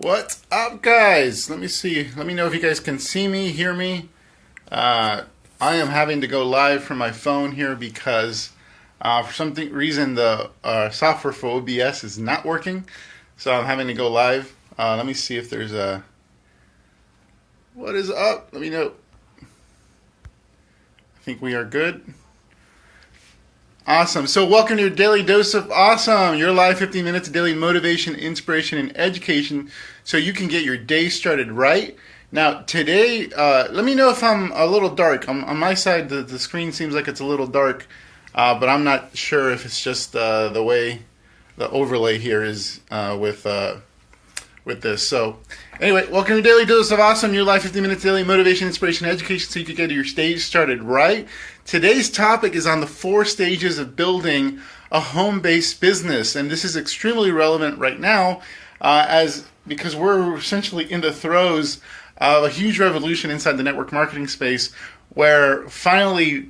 What's up, guys? Let me see. Let me know if you guys can see me, hear me. I am having to go live from my phone here because for some reason the software for OBS is not working. So I'm having to go live. Let me see if there's a... What is up? Let me know. I think we are good. Awesome. So welcome to your Daily Dose of Awesome, your live 15 minutes of daily motivation, inspiration, and education so you can get your day started right. Now, today, let me know if I'm a little dark. On my side, the screen seems like it's a little dark, but I'm not sure if it's just the way the overlay here is with this. So anyway, welcome to Daily Dose of Awesome, your live 15 minutes daily motivation, inspiration, and education so you can get your day started right. Today's topic is on the 4 stages of building a home-based business, and this is extremely relevant right now because we're essentially in the throes of a huge revolution inside the network marketing space where finally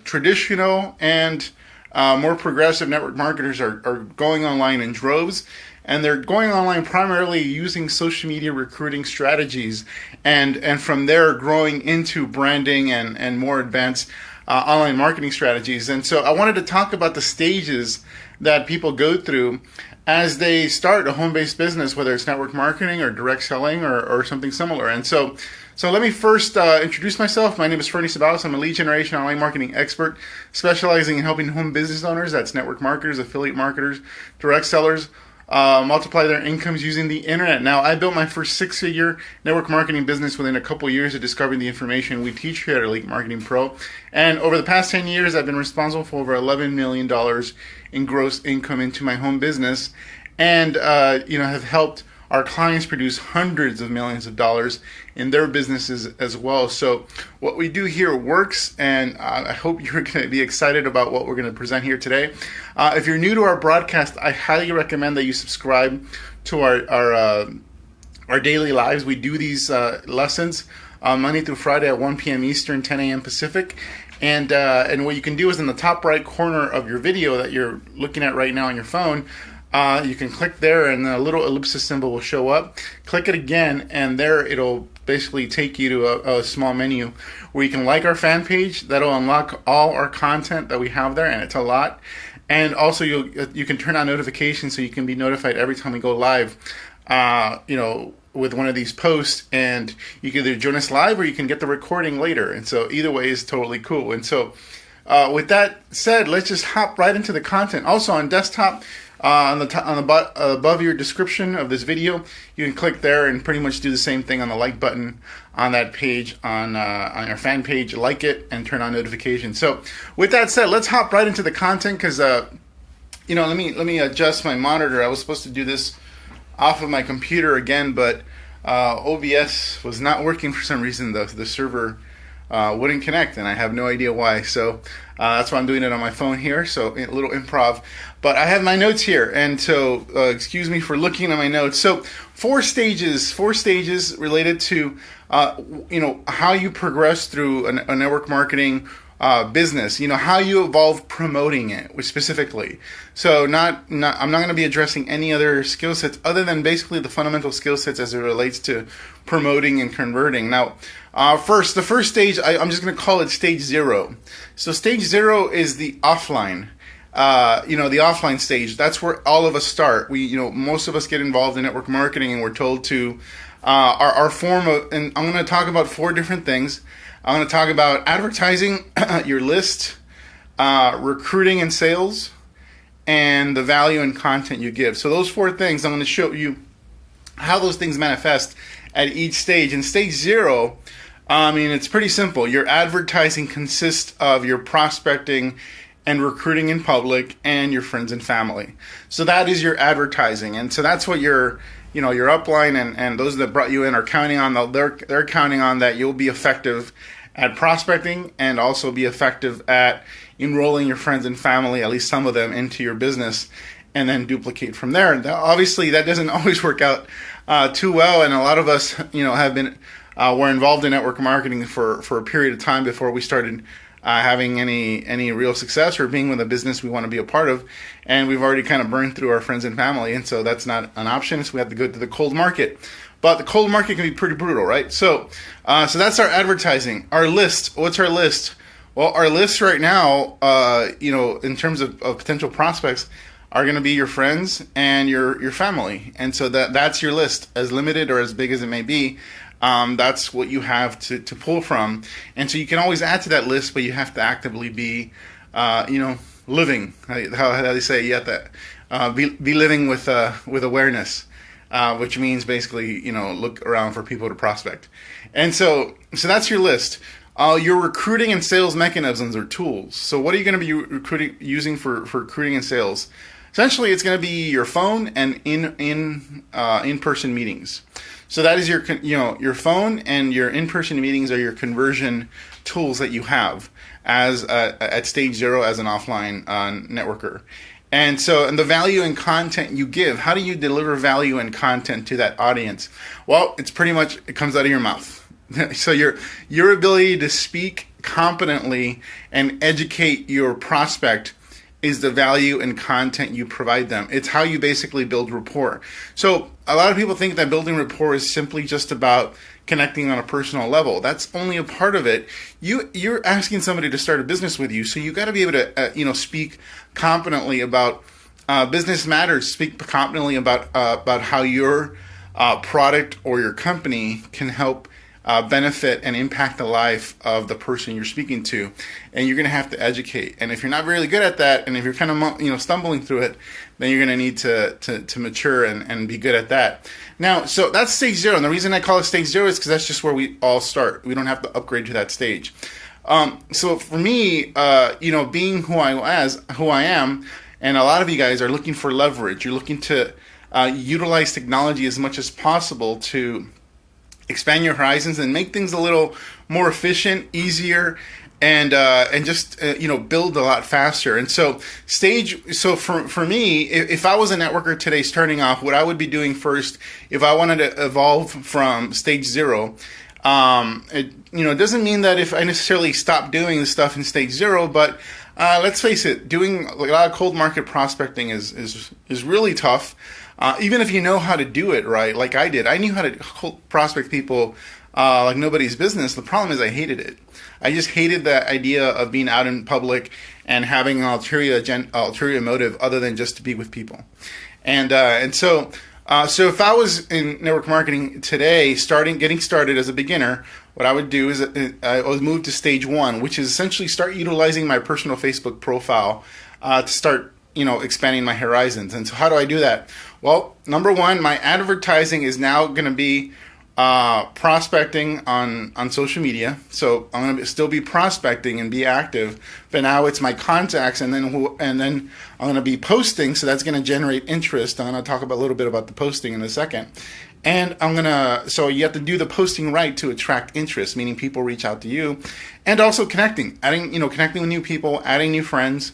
traditional and more progressive network marketers are going online in droves. And they're going online primarily using social media recruiting strategies and from there growing into branding and more advanced online marketing strategies. And so I wanted to talk about the stages that people go through as they start a home-based business, whether it's network marketing or direct selling or something similar. And so let me first introduce myself. My name is Fernie Sabalos. I'm a lead generation online marketing expert specializing in helping home business owners, that's network marketers, affiliate marketers, direct sellers, multiply their incomes using the internet. Now, I built my first 6-figure network marketing business within a couple years of discovering the information we teach here at Elite Marketing Pro. And over the past 10 years, I've been responsible for over $11 million in gross income into my home business, and have helped our clients produce hundreds of millions of dollars in their businesses as well. So what we do here works, and I hope you're going to be excited about what we're going to present here today. If you're new to our broadcast, I highly recommend that you subscribe to our daily lives. We do these lessons Monday through Friday at 1 p.m. Eastern, 10 a.m. Pacific. And what you can do is in the top right corner of your video that you're looking at right now on your phone, you can click there and a little ellipsis symbol will show up. Click it again and there it'll basically take you to a small menu where you can like our fan page. That'll unlock all our content that we have there, and it's a lot. And also you can turn on notifications so you can be notified every time we go live with one of these posts, and you can either join us live or you can get the recording later. And so either way is totally cool. And so with that said, let's just hop right into the content. Also on desktop, above your description of this video, you can click there and pretty much do the same thing on the like button on that page on our fan page. Like it and turn on notifications. So with that said, let's hop right into the content because let me adjust my monitor. I was supposed to do this off of my computer again, but OBS was not working for some reason. The server wouldn't connect, and I have no idea why. So that's why I'm doing it on my phone here. So a little improv, but I have my notes here, and so excuse me for looking at my notes. So four stages related to how you progress through a network marketing business. How you evolve promoting it specifically. So I'm not going to be addressing any other skill sets other than basically the fundamental skill sets as it relates to promoting and converting. Now, the first stage, I'm just going to call it stage 0. So stage 0 is the offline. The offline stage. That's where all of us start. Most of us get involved in network marketing, and we're told to our form of. And I'm going to talk about 4 different things. I'm going to talk about advertising, your list, recruiting and sales, and the value and content you give. So those 4 things, I'm going to show you how those things manifest at each stage. In stage 0, it's pretty simple. Your advertising consists of your prospecting and recruiting in public and your friends and family. So that is your advertising. And so that's what your upline and those that brought you in are counting on. They're counting on that you'll be effective at prospecting and also be effective at enrolling your friends and family, at least some of them, into your business, and then duplicate from there. Obviously, that doesn't always work out too well, and a lot of us, have been were involved in network marketing for a period of time before we started having any real success or being with a business we want to be a part of, and we've already kind of burned through our friends and family, and so that's not an option. So we have to go to the cold market. But the cold market can be pretty brutal, right? So that's our advertising. Our list. What's our list? Well, our list right now, in terms of potential prospects, are going to be your friends and your family, and so that's your list, as limited or as big as it may be. That's what you have to pull from, and so you can always add to that list, but you have to actively be, living. How they say, you have to be living with awareness. Which means basically, look around for people to prospect. And so that's your list. Your recruiting and sales mechanisms or tools. So what are you going to be using for recruiting and sales? Essentially, it's going to be your phone and in-person meetings. So that is your phone, and your in-person meetings are your conversion tools that you have as at stage 0 as an offline networker. And the value and content you give, how do you deliver value and content to that audience? Well, it comes out of your mouth. So your ability to speak competently and educate your prospect is the value and content you provide them. It's how you basically build rapport. So a lot of people think that building rapport is simply just about connecting on a personal level. That's only a part of it. You're asking somebody to start a business with you, so you got to be able to speak competently about business matters. Speak competently about how your product or your company can help benefit and impact the life of the person you're speaking to, and you're going to have to educate. And if you're not really good at that, and if you're kind of stumbling through it, then you're going to need to mature and be good at that. Now, so that's stage 0, and the reason I call it stage 0 is because that's just where we all start. We don't have to upgrade to that stage. So for me, being who I am, and a lot of you guys are looking for leverage. You're looking to utilize technology as much as possible to expand your horizons and make things a little more efficient, easier, and just build a lot faster. And so for me, if I was a networker today starting off, what I would be doing first, if I wanted to evolve from stage 0, it doesn't mean that if I necessarily stop doing the stuff in stage 0, but let's face it, doing a lot of cold market prospecting is really tough. Even if you know how to do it right, like I did. I knew how to prospect people like nobody's business. The problem is I hated it. I just hated the idea of being out in public and having an ulterior motive other than just to be with people. So if I was in network marketing today, getting started as a beginner, what I would do is I would move to stage 1, which is essentially start utilizing my personal Facebook profile to start expanding my horizons. And so how do I do that? Well, number 1, my advertising is now going to be prospecting on social media. So I'm going to still be prospecting and be active, but now it's my contacts, and then I'm going to be posting. So that's going to generate interest. I'm going to talk a little bit about the posting in a second. And so you have to do the posting right to attract interest, meaning people reach out to you, and also connecting with new people, adding new friends.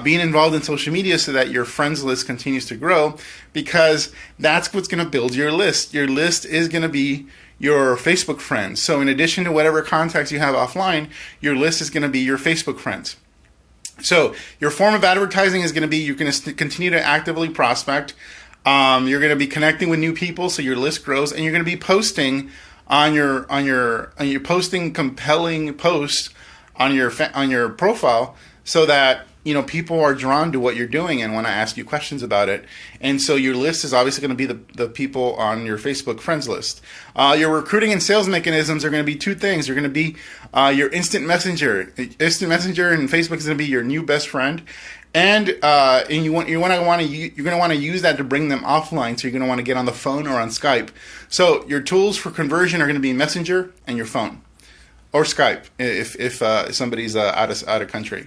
Being involved in social media so that your friends list continues to grow, because that's what's going to build your list. Your list is going to be your Facebook friends. So in addition to whatever contacts you have offline, your list is going to be your Facebook friends. So your form of advertising is going to be, you're going to continue to actively prospect. You're going to be connecting with new people so your list grows, and you're going to be posting on your posting compelling posts on your profile so that people are drawn to what you're doing and want to ask you questions about it. And so your list is obviously going to be the people on your Facebook friends list. Your recruiting and sales mechanisms are going to be 2 things. You're going to be your instant messenger. Instant messenger and Facebook is going to be your new best friend. And you're going to want to use that to bring them offline. So you're going to want to get on the phone or on Skype. So your tools for conversion are going to be Messenger and your phone. Or Skype if somebody's out of country,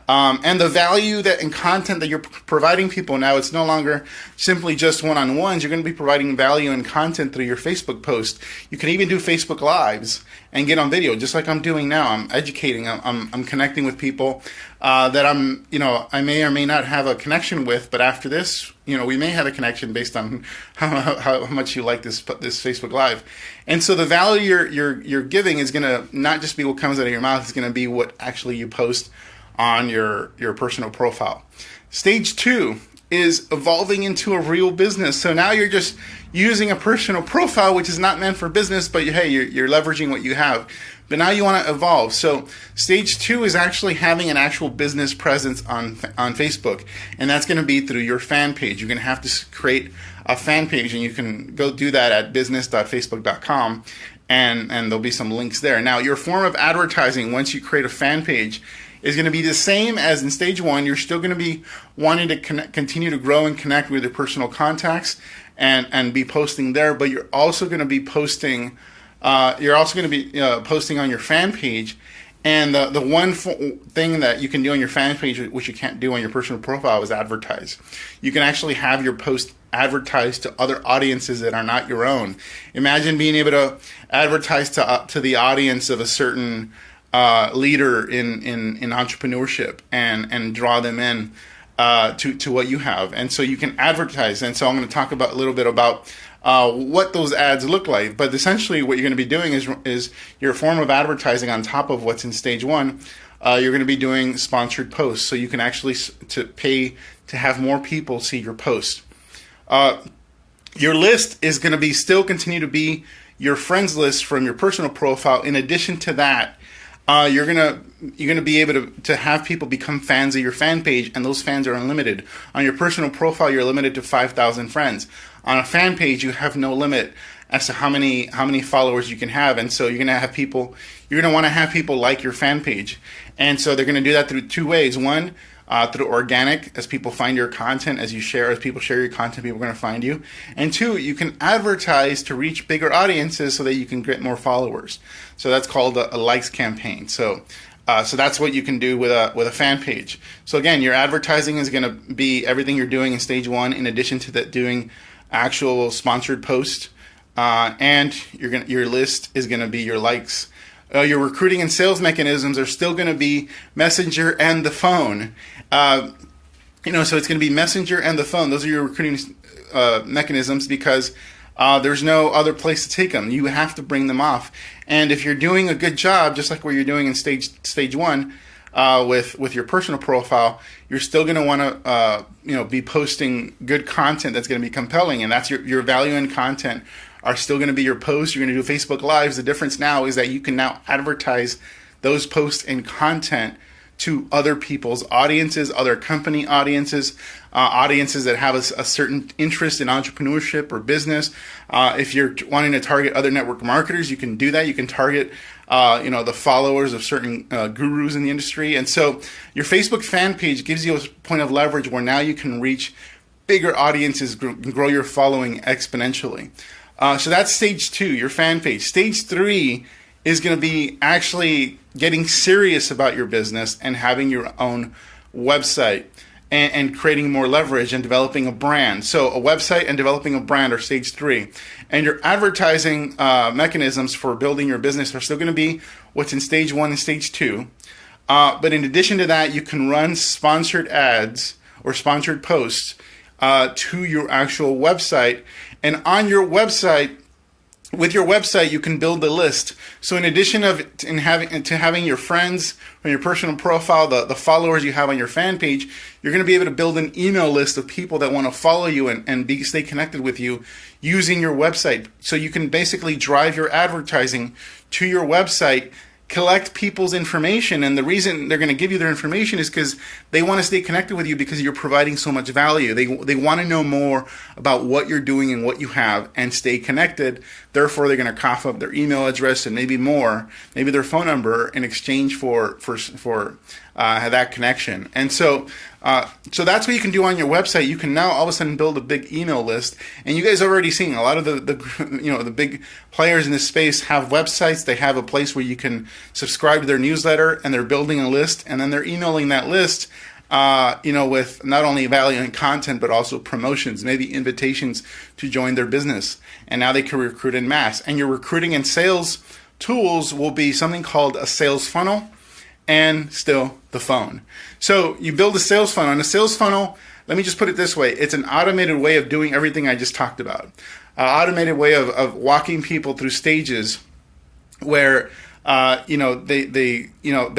and the value and content that you're providing people now, it's no longer simply just one-on-ones. You're going to be providing value and content through your Facebook post. You can even do Facebook Lives, and get on video, just like I'm doing now. I'm educating. I'm connecting with people that I may or may not have a connection with. But after this, we may have a connection based on how much you like this Facebook Live. And so the value you're giving is going to not just be what comes out of your mouth. It's going to be what actually you post on your personal profile. Stage 2 is evolving into a real business. So now you're just using a personal profile, which is not meant for business, but hey, you're leveraging what you have. But now you want to evolve. So stage 2 is actually having an actual business presence on Facebook. And that's going to be through your fan page. You're going to have to create a fan page, and you can go do that at business.facebook.com. And there'll be some links there. Now, your form of advertising, once you create a fan page, is going to be the same as in stage 1. You're still going to be wanting to continue to grow and connect with your personal contacts and be posting there, but you're also going to be posting. Posting on your fan page. And the one thing that you can do on your fan page, which you can't do on your personal profile, is advertise. You can actually have your post advertised to other audiences that are not your own. Imagine being able to advertise to the audience of a certain leader in entrepreneurship and draw them in to what you have. And so you can advertise. And so I'm going to talk a little bit about what those ads look like. But essentially what you're going to be doing is your form of advertising on top of what's in stage 1. You're going to be doing sponsored posts. So you can actually pay to have more people see your post. Your list is going to be still continue to be your friends list from your personal profile. In addition to that, you're gonna be able to have people become fans of your fan page, and those fans are unlimited. On your personal profile, you're limited to 5,000 friends. On a fan page, you have no limit as to how many followers you can have, and so you're gonna want to have people like your fan page, and so they're gonna do that through 2 ways. One, through organic, as people find your content, as people share your content, people are going to find you. And 2, you can advertise to reach bigger audiences so that you can get more followers. So that's called a likes campaign. So that's what you can do with a fan page. So again, your advertising is going to be everything you're doing in stage 1, in addition to that doing actual sponsored posts, and your list is going to be your likes. Your recruiting and sales mechanisms are still going to be Messenger and the phone. So it's going to be Messenger and the phone. Those are your recruiting mechanisms, because there's no other place to take them. You have to bring them off. And if you're doing a good job, just like what you're doing in stage 1 with your personal profile, you're still going to want to be posting good content that's going to be compelling, and that's your value in content are still going to be your posts. You're going to do Facebook Lives. The difference now is that you can now advertise those posts and content to other people's audiences, other company audiences, audiences that have a certain interest in entrepreneurship or business. If you're wanting to target other network marketers, you can do that. You can target the followers of certain gurus in the industry. And so your Facebook fan page gives you a point of leverage where now you can reach bigger audiences and grow your following exponentially. So that's stage 2, your fan page. Stage 3 is going to be actually getting serious about your business and having your own website and creating more leverage and developing a brand. So a website and developing a brand are stage 3. And your advertising mechanisms for building your business are still going to be what's in stage 1 and stage 2. But in addition to that, you can run sponsored ads or sponsored posts to your actual website. And on your website, with your website, you can build a list. So in addition to having your friends from your personal profile, the followers you have on your fan page, you're going to be able to build an email list of people that want to follow you and stay connected with you using your website. So you can basically drive your advertising to your website, collect people's information, and the reason they're going to give you their information is because they want to stay connected with you because you're providing so much value. They want to know more about what you're doing and what you have and stay connected. Therefore, they're going to cough up their email address and maybe more, maybe their phone number in exchange for that connection. And so that's what you can do on your website. You can now all of a sudden build a big email list. And you guys are already seeing a lot of the big players in this space have websites. They have a place where you can subscribe to their newsletter, and they're building a list, and then they're emailing that list with not only value and content, but also promotions, maybe invitations to join their business. And now they can recruit en masse. And your recruiting and sales tools will be something called a sales funnel and still the phone. So you build a sales funnel. And a sales funnel, let me just put it this way. It's an automated way of doing everything I just talked about. Automated way of walking people through stages where,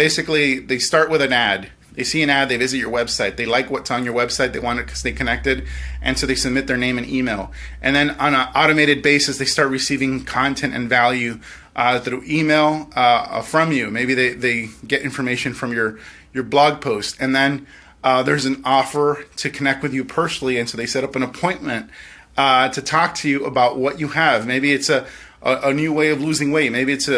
basically they start with an ad. They see an ad, they visit your website, they like what's on your website, they want to stay connected, and so they submit their name and email. And then on an automated basis, they start receiving content and value through email from you. Maybe they get information from your blog post, and then there's an offer to connect with you personally, and so they set up an appointment to talk to you about what you have. Maybe it's a new way of losing weight. Maybe it's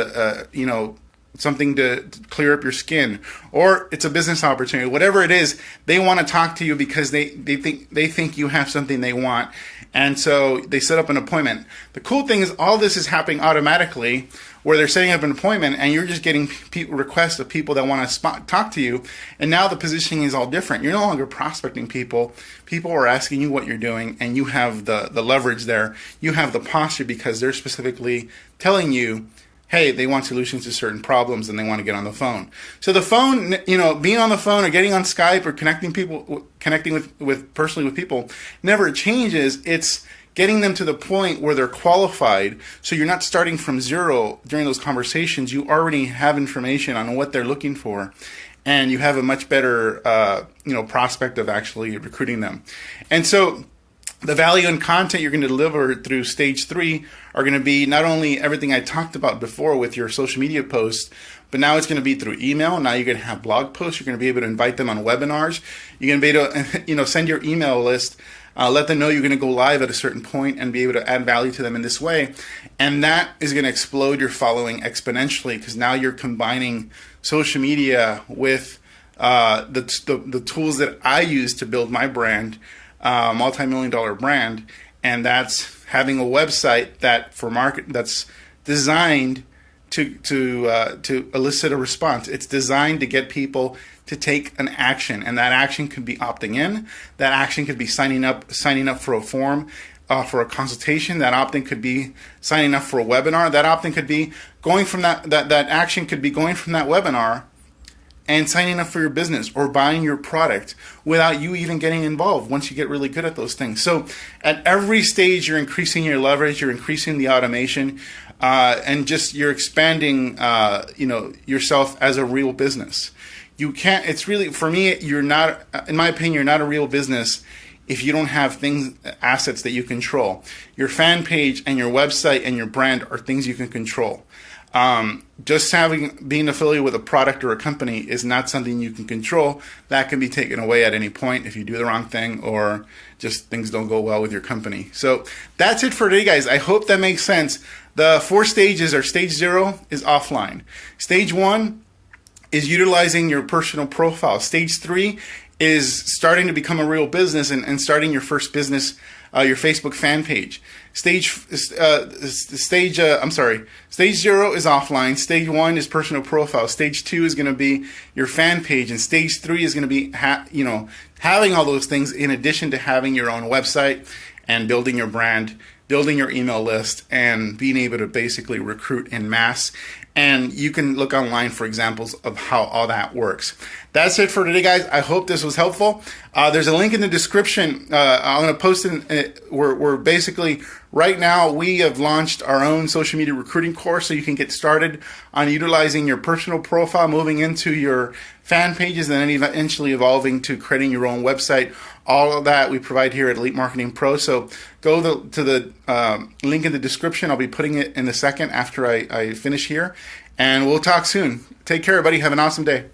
something to clear up your skin, or it's a business opportunity. Whatever it is, they want to talk to you because they think you have something they want, and so they set up an appointment. The cool thing is all this is happening automatically, where they're setting up an appointment and you're just getting requests of people that want to talk to you. And now the positioning is all different. You're no longer prospecting people. People are asking you what you're doing, and you have the leverage there. You have the posture because they're specifically telling you, hey, they want solutions to certain problems and they want to get on the phone. So the phone, being on the phone or getting on Skype or connecting with personally with people never changes. It's getting them to the point where they're qualified. So you're not starting from zero during those conversations. You already have information on what they're looking for, and you have a much better, prospect of actually recruiting them. And so the value and content you're going to deliver through stage 3 are going to be not only everything I talked about before with your social media posts, but now it's going to be through email. Now you're going to have blog posts. You're going to be able to invite them on webinars. You're going to be able to, send your email list, let them know you're going to go live at a certain point and be able to add value to them in this way. And that is going to explode your following exponentially, because now you're combining social media with the tools that I use to build my brand, multi-million-dollar brand, and that's having a website that's designed to elicit a response. It's designed to get people to take an action, and that action could be opting in. That action could be signing up for a form for a consultation. That opting could be signing up for a webinar. That opting could be going from that action could be going from that webinar and signing up for your business or buying your product without you even getting involved once you get really good at those things. So at every stage, you're increasing your leverage, you're increasing the automation, and just you're expanding yourself as a real business. You can't, it's really, for me, you're not, in my opinion, you're not a real business if you don't have assets that you control. Your fan page and your website and your brand are things you can control. Just being affiliated with a product or a company is not something you can control. That can be taken away at any point if you do the wrong thing or just things don't go well with your company. So that's it for today, guys. I hope that makes sense. The 4 stages are: stage 0 is offline. Stage 1 is utilizing your personal profile. Stage 3 is starting to become a real business and starting your first business, your Facebook fan page. Stage 0 is offline. Stage 1 is personal profile. Stage 2 is going to be your fan page, and stage 3 is going to be having all those things in addition to having your own website and building your brand, building your email list, and being able to basically recruit en masse. And you can look online for examples of how all that works. That's it for today, guys. I hope this was helpful. There's a link in the description. I'm going to post it. We're basically, right now, we have launched our own social media recruiting course, so you can get started on utilizing your personal profile, moving into your fan pages, and then eventually evolving to creating your own website. All of that we provide here at Elite Marketing Pro. So go to the link in the description. I'll be putting it in a second after I finish here. And we'll talk soon. Take care, everybody. Have an awesome day.